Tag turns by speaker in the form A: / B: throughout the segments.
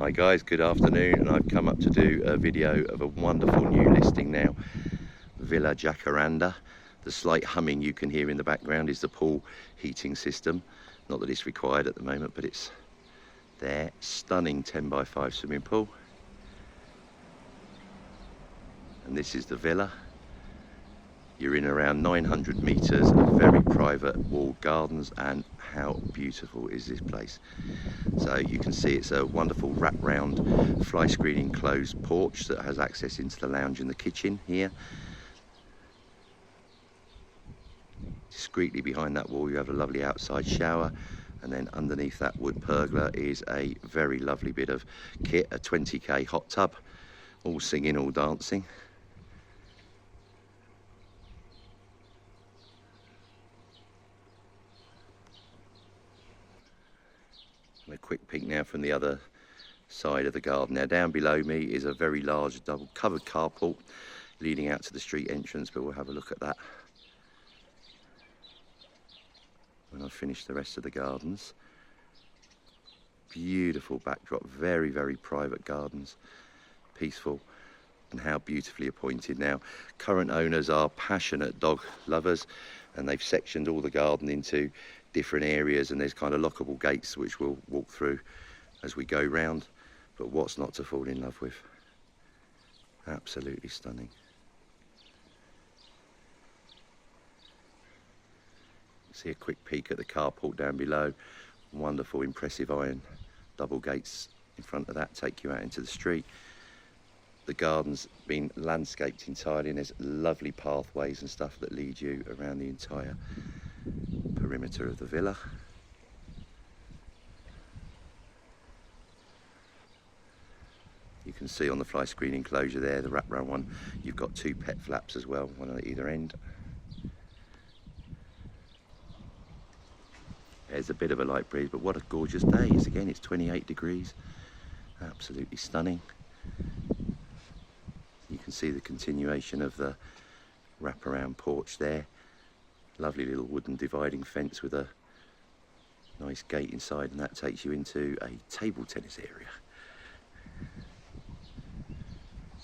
A: Hi guys, good afternoon, and I've come up to do a video of a wonderful new listing now. Villa Jacaranda. The slight humming you can hear in the background is the pool heating system. Not that it's required at the moment, but it's there. Stunning 10 by 5 swimming pool. And this is the villa. You're in around 900 meters of very private walled gardens, and how beautiful is this place. So you can see it's a wonderful wrap-round fly screen enclosed porch that has access into the lounge and the kitchen here. Discreetly behind that wall you have a lovely outside shower, and then underneath that wood pergola is a very lovely bit of kit, a 20k hot tub, all singing, all dancing. And a quick peek now from the other side of the garden. Now down below me is a very large double covered carport leading out to the street entrance, but we'll have a look at that when I've finished the rest of the gardens. Beautiful backdrop, very, very private gardens, peaceful, and how beautifully appointed. Now, current owners are passionate dog lovers, and they've sectioned all the garden into different areas, and there's kind of lockable gates which we'll walk through as we go round. But what's not to fall in love with? Absolutely stunning. See a quick peek at the carport down below. Wonderful, impressive iron double gates in front of that take you out into the street. The garden's been landscaped entirely, and there's lovely pathways and stuff that lead you around the entire perimeter of the villa. You can see on the fly screen enclosure there, the wraparound one, you've got two pet flaps as well, one at either end. There's a bit of a light breeze, but what a gorgeous day. Again, it's 28 degrees, absolutely stunning. You can see the continuation of the wraparound porch there. Lovely little wooden dividing fence with a nice gate inside, and that takes you into a table tennis area.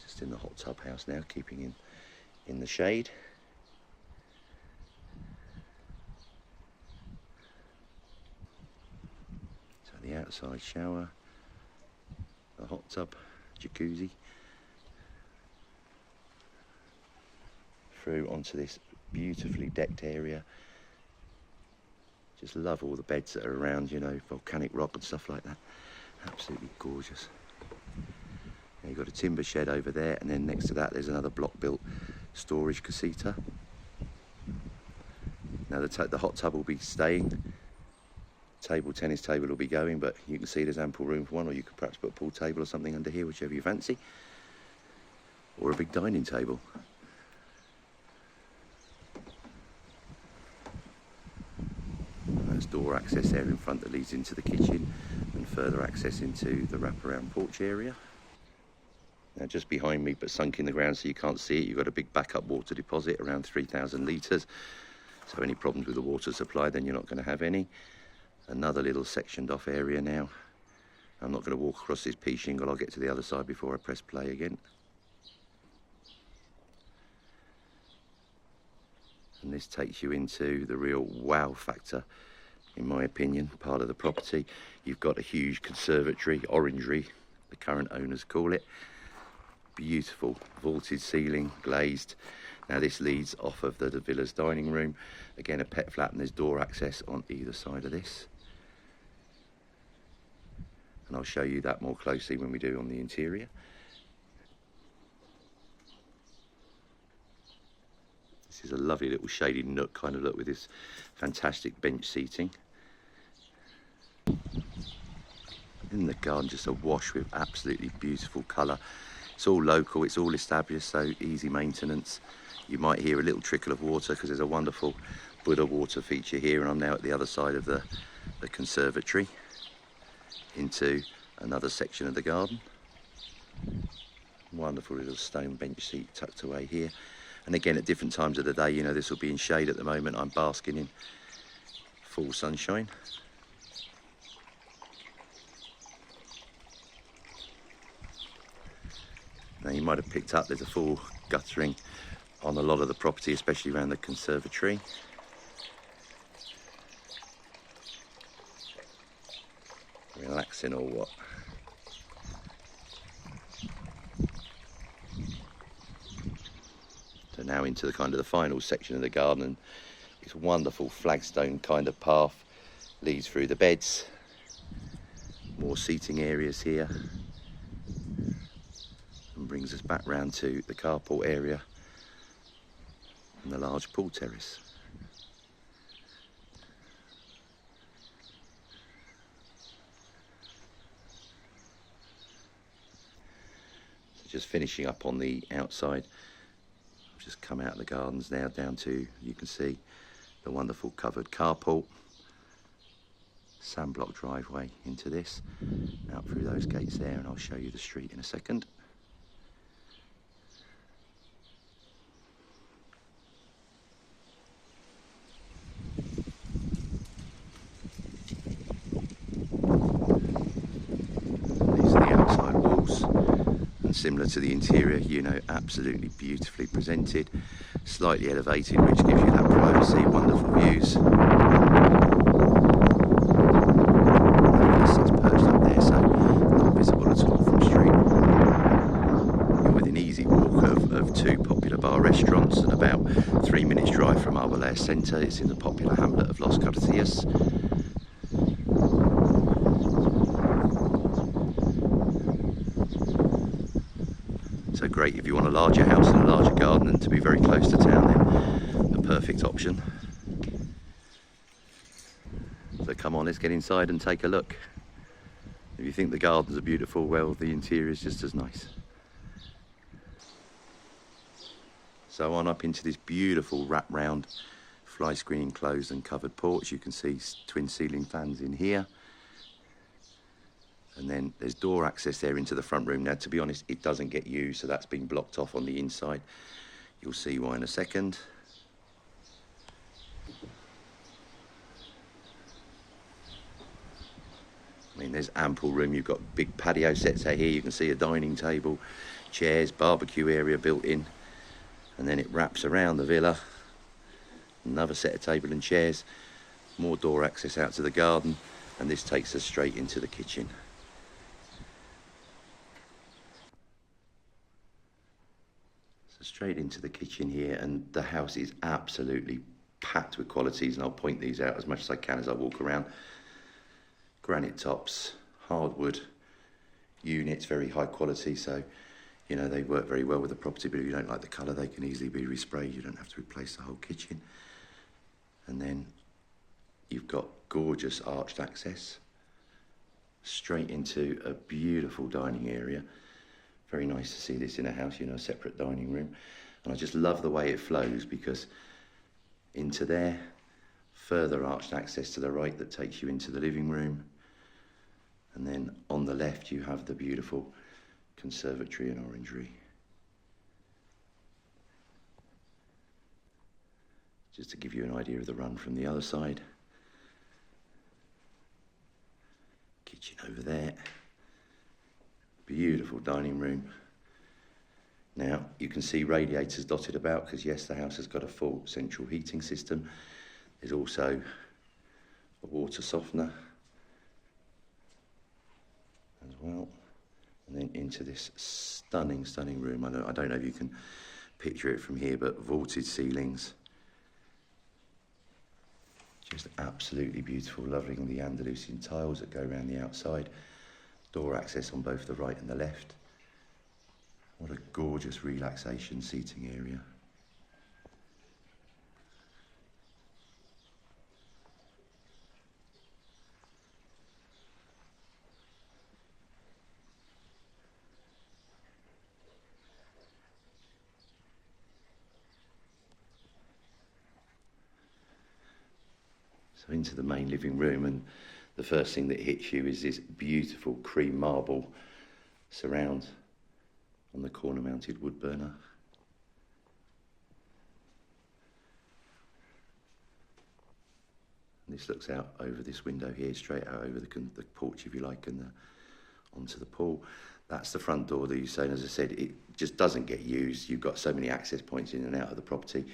A: Just in the hot tub house now, keeping in the shade. So the outside shower, the hot tub, jacuzzi. Through onto this beautifully decked area. Just love all the beds that are around, you know, volcanic rock and stuff like that. Absolutely gorgeous. Now you've got a timber shed over there, and then next to that there's another block built storage casita. Now the hot tub will be staying, table tennis table will be going, but you can see there's ample room for one, or you could perhaps put a pool table or something under here, whichever you fancy, or a big dining table. There's door access there in front that leads into the kitchen, and further access into the wraparound porch area. Now just behind me, but sunk in the ground so you can't see it, you've got a big backup water deposit, around 3,000 litres. So any problems with the water supply, then you're not going to have any. Another little sectioned off area now. I'm not going to walk across this pea shingle, I'll get to the other side before I press play again. And this takes you into the real wow factor, in my opinion, part of the property. You've got a huge conservatory, orangery, the current owners call it. Beautiful vaulted ceiling, glazed. Now this leads off of the villa's dining room. Again, a pet flat, and there's door access on either side of this. And I'll show you that more closely when we do on the interior. This is a lovely little shaded nook kind of look with this fantastic bench seating. In the garden, just awash with absolutely beautiful colour. It's all local, it's all established, so easy maintenance. You might hear a little trickle of water because there's a wonderful Buddha water feature here, and I'm now at the other side of the conservatory into another section of the garden. Wonderful little stone bench seat tucked away here. And again, at different times of the day, you know, this will be in shade. At the moment I'm basking in full sunshine. Now you might have picked up there's a full guttering on a lot of the property, especially around the conservatory. Relaxing or what? So now into the kind of the final section of the garden, and this wonderful flagstone kind of path leads through the beds. More seating areas here, and brings us back round to the carport area and the large pool terrace. So just finishing up on the outside, I've just come out of the gardens now down to, you can see, the wonderful covered carport, sandblock driveway into this, out through those gates there, and I'll show you the street in a second. These are the outside walls, and similar to the interior, you know, absolutely beautifully presented, slightly elevated, which gives you that privacy, wonderful views. It's perched up there, so not visible at all from street. You're within easy walk of two popular bar restaurants, and about 3 minutes drive from Arboleas centre. It's in the popular hamlet of Los Garcias. So great if you want a larger house and a larger garden and to be very close to town, then the perfect option. So come on, let's get inside and take a look. If you think the gardens are beautiful, well, the interior is just as nice. So on up into this beautiful wrap-round fly screen enclosed and covered porch. You can see twin ceiling fans in here. And then there's door access there into the front room. Now, to be honest, it doesn't get used, so that's been blocked off on the inside. You'll see why in a second. I mean, there's ample room. You've got big patio sets out here. You can see a dining table, chairs, barbecue area built in. And then it wraps around the villa. Another set of table and chairs. More door access out to the garden. And this takes us straight into the kitchen. So straight into the kitchen here, and the house is absolutely packed with qualities, and I'll point these out as much as I can as I walk around. Granite tops, hardwood units, very high quality, so you know they work very well with the property, but if you don't like the colour they can easily be resprayed. You don't have to replace the whole kitchen. And then you've got gorgeous arched access straight into a beautiful dining area. Very nice to see this in a house, you know, a separate dining room. And I just love the way it flows, because into there, further arched access to the right that takes you into the living room. And then on the left you have the beautiful conservatory and orangery. Just to give you an idea of the run from the other side. Kitchen over there. Beautiful dining room. Now you can see radiators dotted about, because yes, the house has got a full central heating system. There's also a water softener as well. And then into this stunning room. I don't know if you can picture it from here, but vaulted ceilings. Just absolutely beautiful, loving the Andalusian tiles that go around the outside. Door access on both the right and the left. What a gorgeous relaxation seating area. So into the main living room, and the first thing that hits you is this beautiful cream marble surround on the corner mounted wood burner. And this looks out over this window here, straight out over the porch if you like, and the onto the pool. That's the front door that you say, and as I said, it just doesn't get used. You've got so many access points in and out of the property.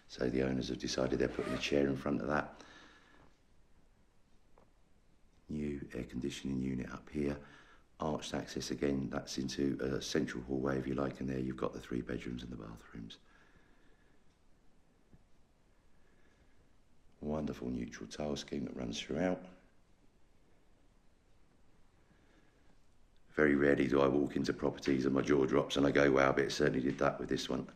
A: So the owners have decided they're putting a chair in front of that. New air conditioning unit up here. Arched access again, that's into a central hallway if you like, and there you've got the 3 bedrooms and the bathrooms. Wonderful neutral tile scheme that runs throughout. Very rarely do I walk into properties and my jaw drops and I go, wow, but it certainly did that with this one.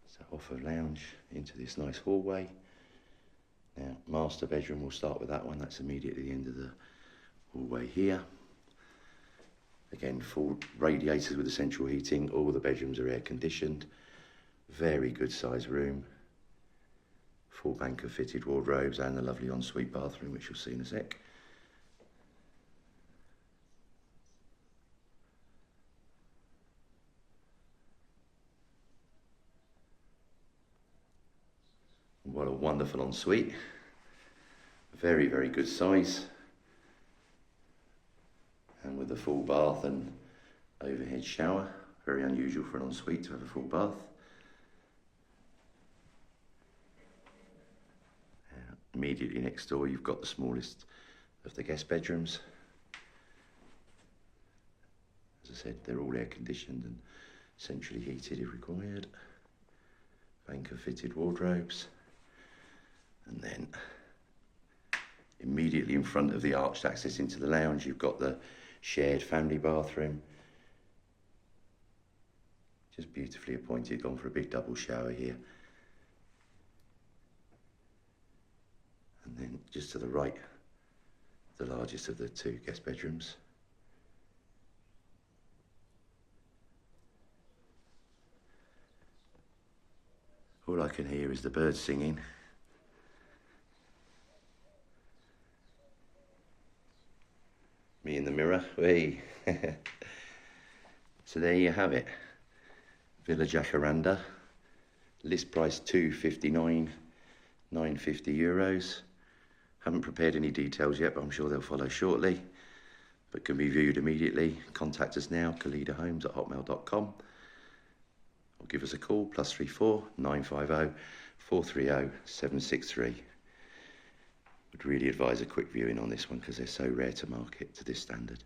A: So off a lounge into this nice hallway. Now, master bedroom, we'll start with that one. That's immediately at the end of the hallway here. Again, full radiators with the central heating. All the bedrooms are air conditioned. Very good sized room. Full bank of fitted wardrobes and a lovely ensuite bathroom, which you'll see in a sec. What a wonderful ensuite. Very, very good size. And with a full bath and overhead shower. Very unusual for an ensuite to have a full bath. Immediately next door you've got the smallest of the guest bedrooms. As I said, they're all air conditioned and centrally heated if required. Bank of fitted wardrobes. And then immediately in front of the arched access into the lounge you've got the shared family bathroom. Just beautifully appointed, gone for a big double shower here. And then just to the right, the largest of the 2 guest bedrooms. All I can hear is the birds singing. Me in the mirror, hey. So there you have it. Villa Jacaranda. List price 259, 950 euros. Haven't prepared any details yet, but I'm sure they'll follow shortly. But can be viewed immediately. Contact us now, kalidahomes@hotmail.com. Or give us a call, +34 950 430 763. Would really advise a quick viewing on this one because they're so rare to market to this standard.